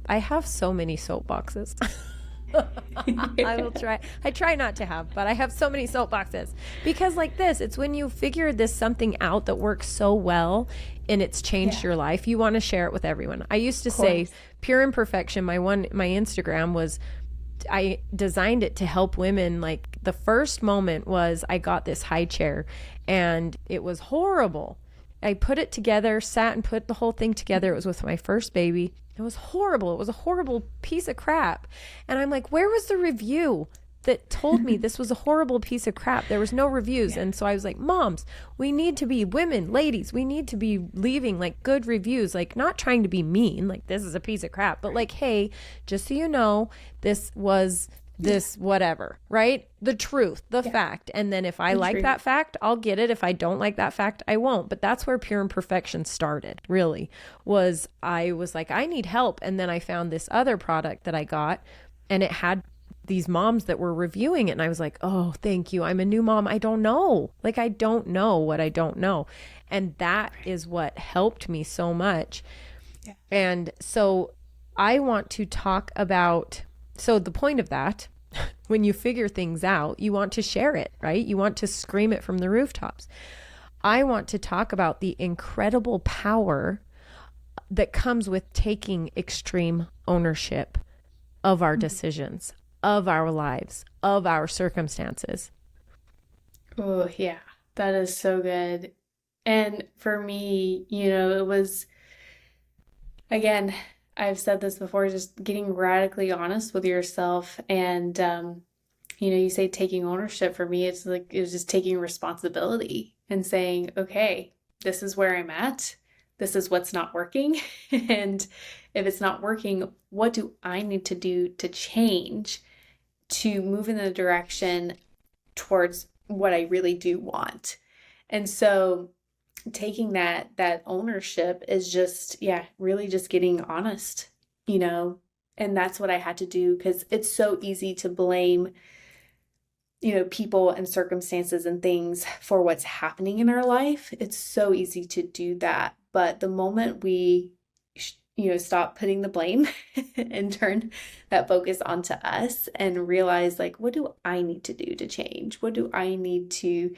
have so many soapboxes. I try not to have, but I have so many soapboxes because like this, it's when you figure something out that works so well and it's changed your life, you want to share it with everyone. I used to say Pure Imperfection, my Instagram was, I designed it to help women. Like the first moment was I got this high chair and it was horrible. I put it together, sat and put the whole thing together. It was with my first baby. It was horrible. It was a horrible piece of crap. And I'm like, where was the review? that told me this was a horrible piece of crap. There was no reviews. And so I was like, moms, we need to be women, ladies, we need to be leaving like good reviews, like not trying to be mean, like this is a piece of crap, but like, hey, just so you know, this was this whatever, right? The truth, the fact. And then if I like that fact, I'll get it. If I don't like that fact, I won't. But that's where Pure Imperfection started, really, was I was like, I need help. And then I found this other product that I got, and it had these moms that were reviewing it. And I was like, oh, thank you. I'm a new mom. I don't know. Like, I don't know what I don't know. And that is what helped me so much. Yeah. And so I want to talk about, so the point of that, when you figure things out, you want to share it, right? You want to scream it from the rooftops. I want to talk about the incredible power that comes with taking extreme ownership of our decisions, of our lives, of our circumstances. Oh, yeah, that is so good. And for me, it was, again, I've said this before, just getting radically honest with yourself. And, you say taking ownership. For me, it's like, it was just taking responsibility and saying, okay, this is where I'm at. This is what's not working. And if it's not working, what do I need to do to change, to move in the direction towards what I really do want? And so taking that ownership is just, really just getting honest, and that's what I had to do, because it's so easy to blame, people and circumstances and things for what's happening in our life. It's so easy to do that. But the moment we, stop putting the blame and turn that focus onto us and realize, like, what do I need to do to change? What do I need to,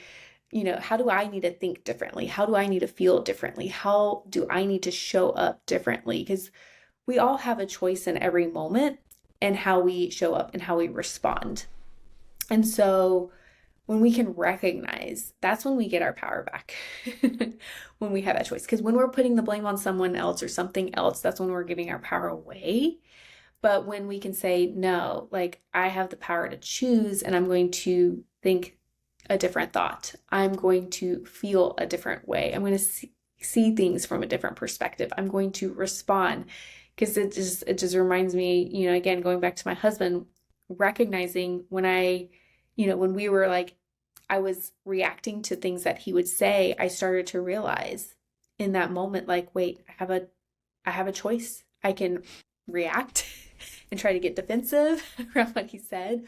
how do I need to think differently? How do I need to feel differently? How do I need to show up differently? Because we all have a choice in every moment and how we show up and how we respond. And so when we can recognize, that's when we get our power back, when we have that choice. Because when we're putting the blame on someone else or something else, that's when we're giving our power away. But when we can say, no, like, I have the power to choose, and I'm going to think a different thought. I'm going to feel a different way. I'm going to see things from a different perspective. I'm going to respond. Because it just reminds me, again, going back to my husband, recognizing when when we were like, I was reacting to things that he would say, I started to realize in that moment, like, wait, I have a choice. I can react and try to get defensive around what he said,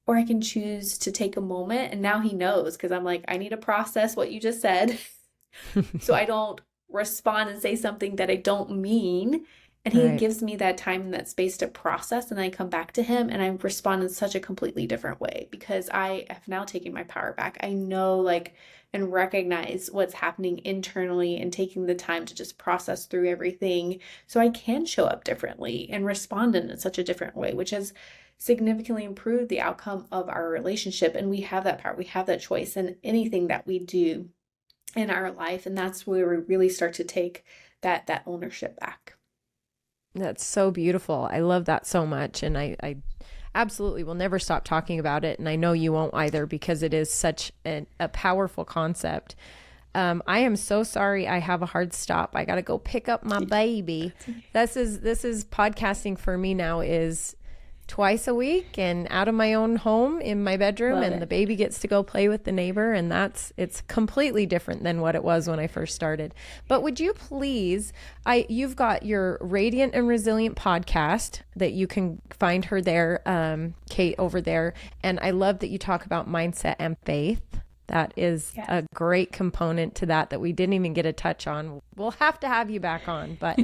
or I can choose to take a moment. And now he knows, because I'm like, I need to process what you just said so I don't respond and say something that I don't mean. And he gives me that time and that space to process, and I come back to him and I respond in such a completely different way, because I have now taken my power back. I know, like, and recognize what's happening internally, and taking the time to just process through everything so I can show up differently and respond in such a different way, which has significantly improved the outcome of our relationship. And we have that power, we have that choice in anything that we do in our life. And that's where we really start to take that ownership back. That's so beautiful. I love that so much. And I absolutely will never stop talking about it. And I know you won't either, because it is such a powerful concept. I am so sorry. I have a hard stop. I got to go pick up my baby. This is podcasting for me now, is twice a week and out of my own home in my bedroom. And the baby gets to go play with the neighbor. And it's completely different than what it was when I first started. But would you please, you've got your Radiant and Resilient podcast that you can find her there, Kate over there. And I love that you talk about mindset and faith. That is a great component to that we didn't even get a touch on. We'll have to have you back on, but,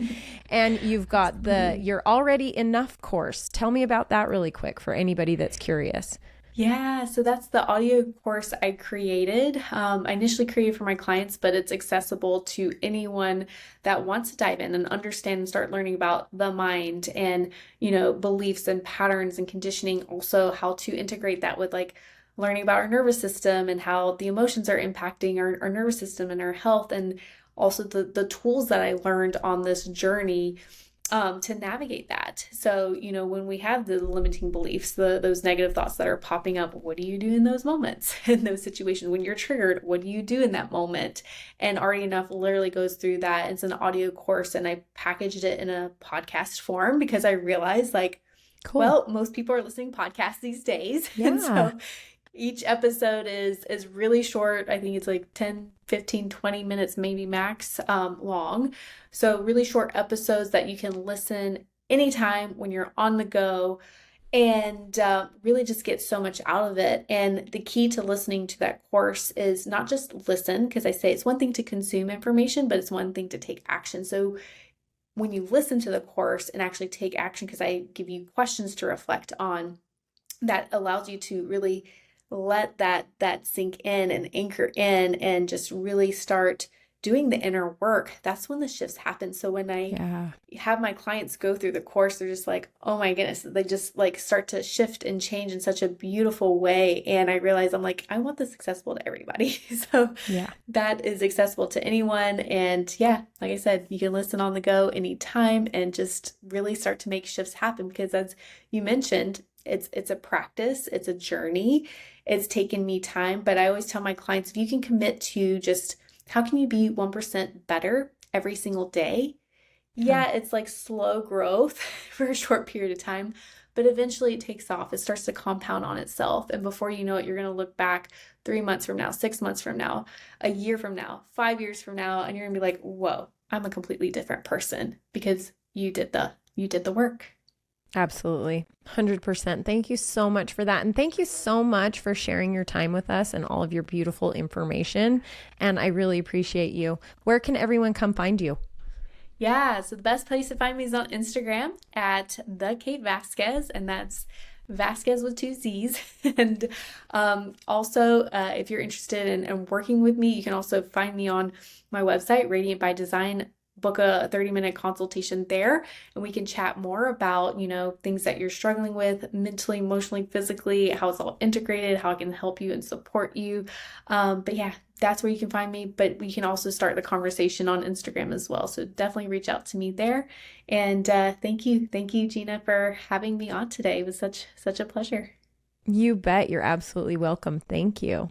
and you've got your Already Enough course. Tell me about that really quick for anybody that's curious. Yeah, so that's the audio course I created. I initially created for my clients, but it's accessible to anyone that wants to dive in and understand and start learning about the mind and, beliefs and patterns and conditioning. Also, how to integrate that with, like, learning about our nervous system and how the emotions are impacting our nervous system and our health, and also the tools that I learned on this journey to navigate that. So, when we have the limiting beliefs, those negative thoughts that are popping up, what do you do in those moments, in those situations? When you're triggered, what do you do in that moment? And Already Enough literally goes through that. It's an audio course, and I packaged it in a podcast form because I realized Cool. well, most people are listening to podcasts these days. Yeah. And so each episode is really short. I think it's like 10, 15, 20 minutes, maybe max, long. So really short episodes that you can listen anytime when you're on the go, and really just get so much out of it. And the key to listening to that course is not just listen, because I say it's one thing to consume information, but it's one thing to take action. So when you listen to the course and actually take action, because I give you questions to reflect on, that allows you to really let that sink in and anchor in and just really start doing the inner work. That's when the shifts happen. So when I have my clients go through the course, they're just like, oh my goodness, they just start to shift and change in such a beautiful way. And I realize I'm like, I want this accessible to everybody. So that is accessible to anyone. And like I said, you can listen on the go anytime and just really start to make shifts happen, because as you mentioned, it's a practice, it's a journey. It's taken me time, but I always tell my clients, if you can commit to just how can you be 1% better every single day? It's like slow growth for a short period of time, but eventually it takes off. It starts to compound on itself. And before you know it, you're going to look back 3 months from now, 6 months from now, a year from now, 5 years from now, and you're going to be like, whoa, I'm a completely different person because you did the work. Absolutely. 100%. Thank you so much for that. And thank you so much for sharing your time with us and all of your beautiful information. And I really appreciate you. Where can everyone come find you? So the best place to find me is on Instagram at the Kate Vazquez, and that's Vazquez with 2 Z's. And also, if you're interested in working with me, you can also find me on my website, Radiant by Design. Book a 30-minute consultation there, and we can chat more about, things that you're struggling with mentally, emotionally, physically, how it's all integrated, how I can help you and support you. But that's where you can find me. But we can also start the conversation on Instagram as well. So definitely reach out to me there. And thank you, Gina, for having me on today. It was such a pleasure. You bet. You're absolutely welcome. Thank you.